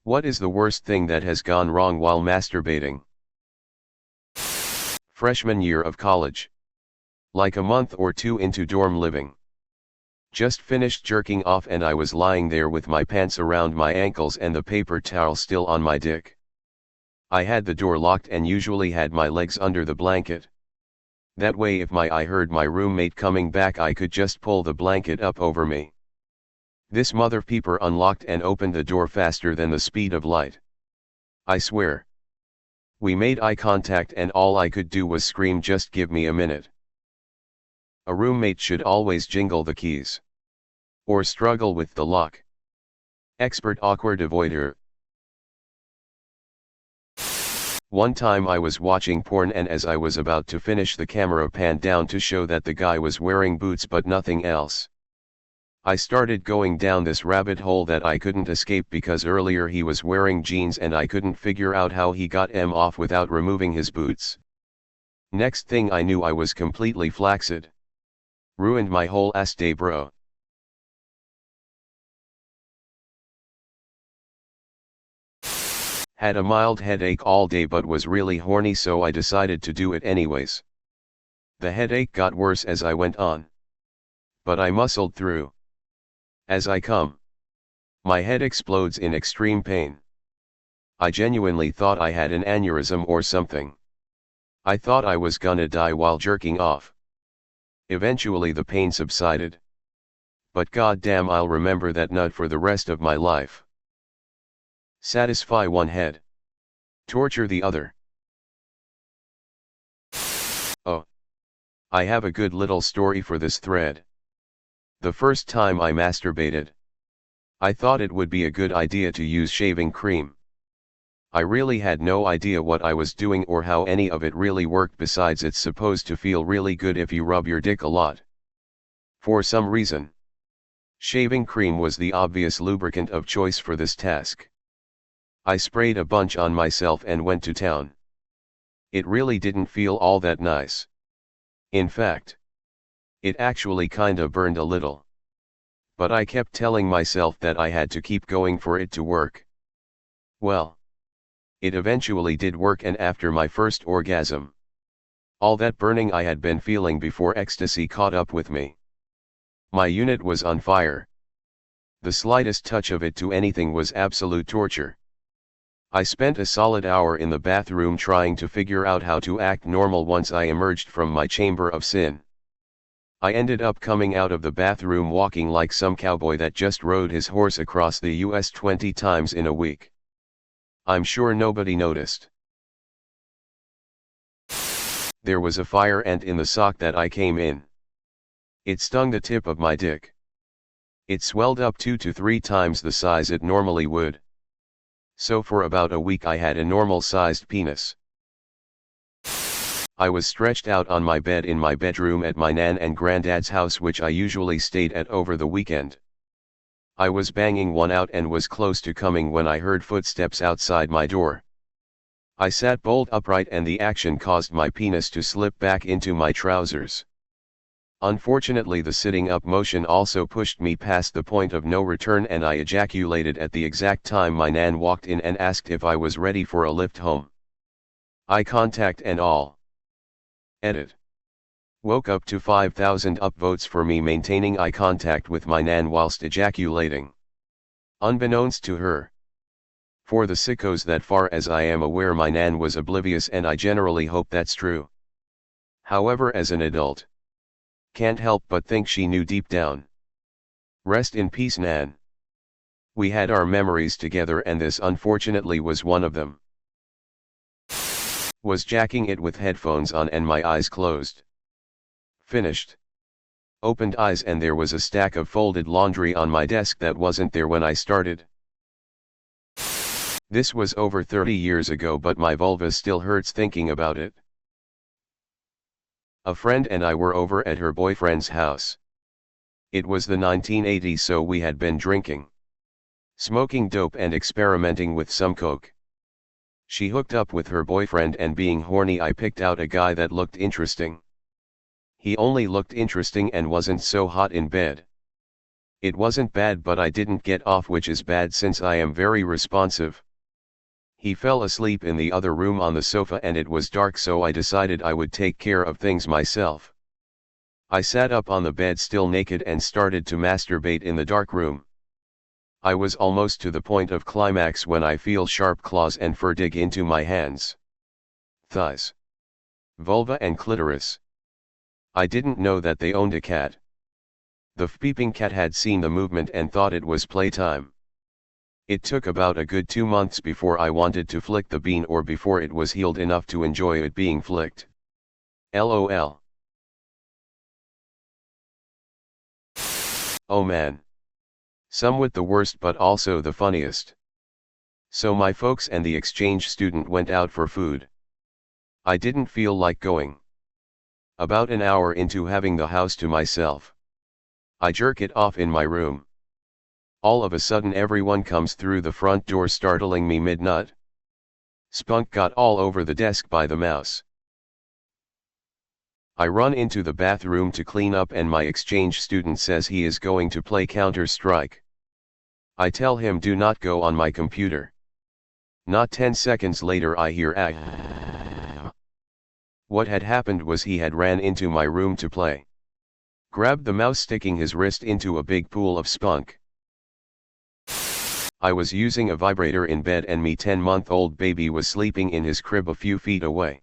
What is the worst thing that has gone wrong while masturbating? Freshman year of college. Like a month or two into dorm living. Just finished jerking off and I was lying there with my pants around my ankles and the paper towel still on my dick. I had the door locked and usually had my legs under the blanket. That way if I heard my roommate coming back I could just pull the blanket up over me. This mother peeper unlocked and opened the door faster than the speed of light. I swear. We made eye contact and all I could do was scream, "Just give me a minute." A roommate should always jingle the keys. Or struggle with the lock. Expert awkward avoider. One time I was watching porn and as I was about to finish the camera panned down to show that the guy was wearing boots but nothing else. I started going down this rabbit hole that I couldn't escape because earlier he was wearing jeans and I couldn't figure out how he got them off without removing his boots. Next thing I knew I was completely flaccid. Ruined my whole ass day, bro. Had a mild headache all day but was really horny so I decided to do it anyways. The headache got worse as I went on. But I muscled through. As I come, my head explodes in extreme pain. I genuinely thought I had an aneurysm or something. I thought I was gonna die while jerking off. Eventually the pain subsided. But goddamn, I'll remember that nut for the rest of my life. Satisfy one head. Torture the other. Oh. I have a good little story for this thread. The first time I masturbated, I thought it would be a good idea to use shaving cream. I really had no idea what I was doing or how any of it really worked, besides it's supposed to feel really good if you rub your dick a lot. For some reason, shaving cream was the obvious lubricant of choice for this task. I sprayed a bunch on myself and went to town. It really didn't feel all that nice. In fact, it actually kinda burned a little. But I kept telling myself that I had to keep going for it to work. Well, it eventually did work, and after my first orgasm, all that burning I had been feeling before ecstasy caught up with me. My unit was on fire. The slightest touch of it to anything was absolute torture. I spent a solid hour in the bathroom trying to figure out how to act normal once I emerged from my chamber of sin. I ended up coming out of the bathroom walking like some cowboy that just rode his horse across the US 20 times in a week. I'm sure nobody noticed. There was a fire ant in the sock that I came in. It stung the tip of my dick. It swelled up 2 to 3 times the size it normally would. So for about a week I had a normal-sized penis. I was stretched out on my bed in my bedroom at my nan and granddad's house, which I usually stayed at over the weekend. I was banging one out and was close to coming when I heard footsteps outside my door. I sat bolt upright and the action caused my penis to slip back into my trousers. Unfortunately, the sitting up motion also pushed me past the point of no return and I ejaculated at the exact time my nan walked in and asked if I was ready for a lift home. Eye contact and all. Edit. Woke up to 5,000 upvotes for me maintaining eye contact with my nan whilst ejaculating. Unbeknownst to her. For the sickos that far as I am aware my nan was oblivious, and I generally hope that's true. However, as an adult, can't help but think she knew deep down. Rest in peace, nan. We had our memories together and this unfortunately was one of them. Was jacking it with headphones on and my eyes closed. Finished. Opened eyes and there was a stack of folded laundry on my desk that wasn't there when I started. This was over 30 years ago, but my vulva still hurts thinking about it. A friend and I were over at her boyfriend's house. It was the 1980s, so we had been drinking, smoking dope and experimenting with some coke. She hooked up with her boyfriend and being horny I picked out a guy that looked interesting. He only looked interesting and wasn't so hot in bed. It wasn't bad, but I didn't get off, which is bad since I am very responsive. He fell asleep in the other room on the sofa and it was dark, so I decided I would take care of things myself. I sat up on the bed still naked and started to masturbate in the dark room. I was almost to the point of climax when I feel sharp claws and fur dig into my hands, thighs, vulva and clitoris. I didn't know that they owned a cat. The peeping cat had seen the movement and thought it was playtime. It took about a good 2 months before I wanted to flick the bean, or before it was healed enough to enjoy it being flicked. LOL. Oh man. Somewhat the worst but also the funniest. So my folks and the exchange student went out for food. I didn't feel like going. About an hour into having the house to myself, I jerk it off in my room. All of a sudden everyone comes through the front door, startling me mid-nut. Spunk got all over the desk by the mouse. I run into the bathroom to clean up and my exchange student says he is going to play Counter-Strike. I tell him do not go on my computer. Not 10 seconds later I hear ah. What had happened was he had ran into my room to play. Grabbed the mouse, sticking his wrist into a big pool of spunk. I was using a vibrator in bed and me 10-month-old baby was sleeping in his crib a few feet away.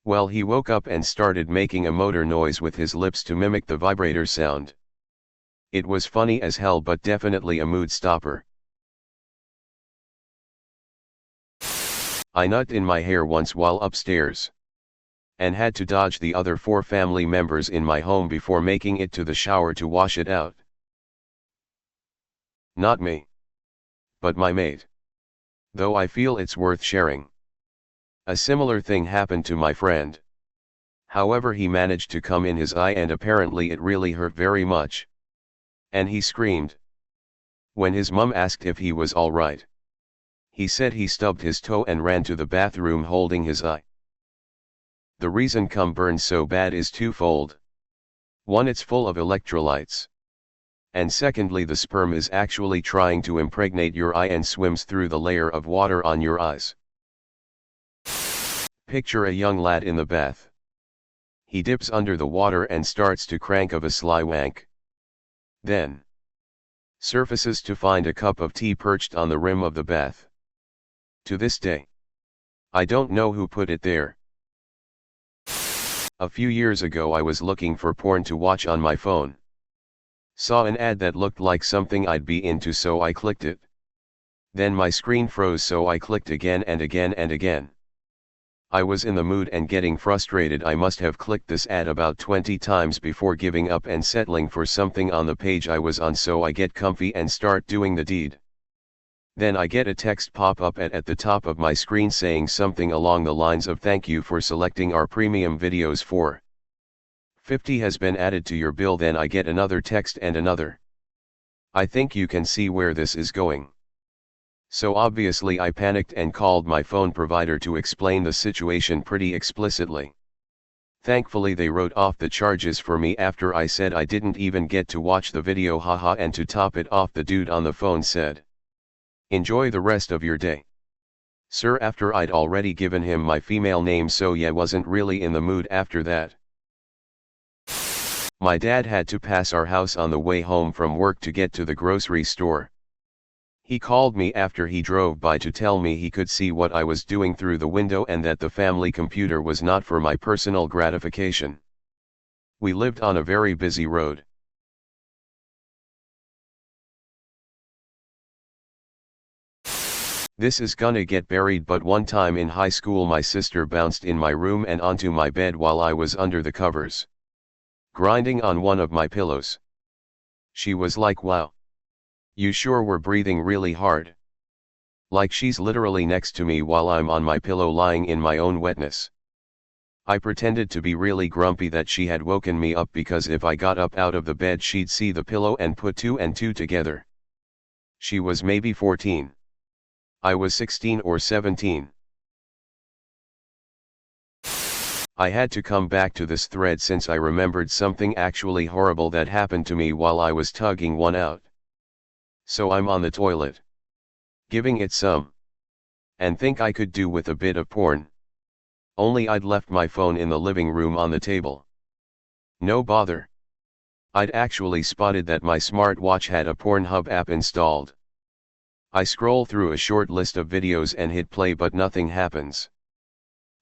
Well, he woke up and started making a motor noise with his lips to mimic the vibrator sound. It was funny as hell, but definitely a mood stopper. I nut in my hair once while upstairs, and had to dodge the other 4 family members in my home before making it to the shower to wash it out. Not me, but my mate. Though I feel it's worth sharing. A similar thing happened to my friend. However, he managed to come in his eye and apparently it really hurt very much. And he screamed. When his mum asked if he was alright, he said he stubbed his toe and ran to the bathroom holding his eye. The reason cum burns so bad is twofold. One, it's full of electrolytes. And secondly, the sperm is actually trying to impregnate your eye and swims through the layer of water on your eyes. Picture a young lad in the bath. He dips under the water and starts to crank of a sly wank. Then surfaces to find a cup of tea perched on the rim of the bath. To this day, I don't know who put it there. A few years ago I was looking for porn to watch on my phone. Saw an ad that looked like something I'd be into, so I clicked it. Then my screen froze, so I clicked again and again and again. I was in the mood and getting frustrated. I must have clicked this ad about 20 times before giving up and settling for something on the page I was on, so I get comfy and start doing the deed. Then I get a text pop up at the top of my screen saying something along the lines of "Thank you for selecting our premium videos for $50 has been added to your bill." Then I get another text and another. I think you can see where this is going. So obviously I panicked and called my phone provider to explain the situation pretty explicitly. Thankfully they wrote off the charges for me after I said I didn't even get to watch the video, haha. And to top it off, the dude on the phone said, "Enjoy the rest of your day, sir," after I'd already given him my female name, so yeah, wasn't really in the mood after that. My dad had to pass our house on the way home from work to get to the grocery store. He called me after he drove by to tell me he could see what I was doing through the window and that the family computer was not for my personal gratification. We lived on a very busy road. This is gonna get buried, but one time in high school my sister bounced in my room and onto my bed while I was under the covers, grinding on one of my pillows. She was like, "Wow, you sure were breathing really hard." Like she's literally next to me while I'm on my pillow lying in my own wetness. I pretended to be really grumpy that she had woken me up, because if I got up out of the bed she'd see the pillow and put 2 and 2 together. She was maybe 14. I was 16 or 17. I had to come back to this thread since I remembered something actually horrible that happened to me while I was tugging one out. So I'm on the toilet, giving it some, and think I could do with a bit of porn. Only I'd left my phone in the living room on the table. No bother. I'd actually spotted that my smartwatch had a Pornhub app installed. I scroll through a short list of videos and hit play, but nothing happens.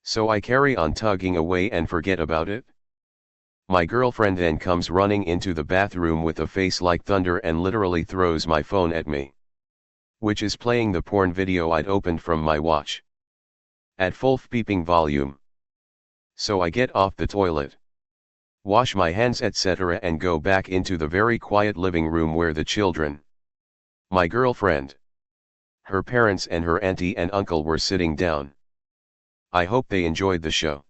So I carry on tugging away and forget about it. My girlfriend then comes running into the bathroom with a face like thunder and literally throws my phone at me, which is playing the porn video I'd opened from my watch at full beeping volume. So I get off the toilet, wash my hands etc. and go back into the very quiet living room where the children, my girlfriend, her parents and her auntie and uncle were sitting down. I hope they enjoyed the show.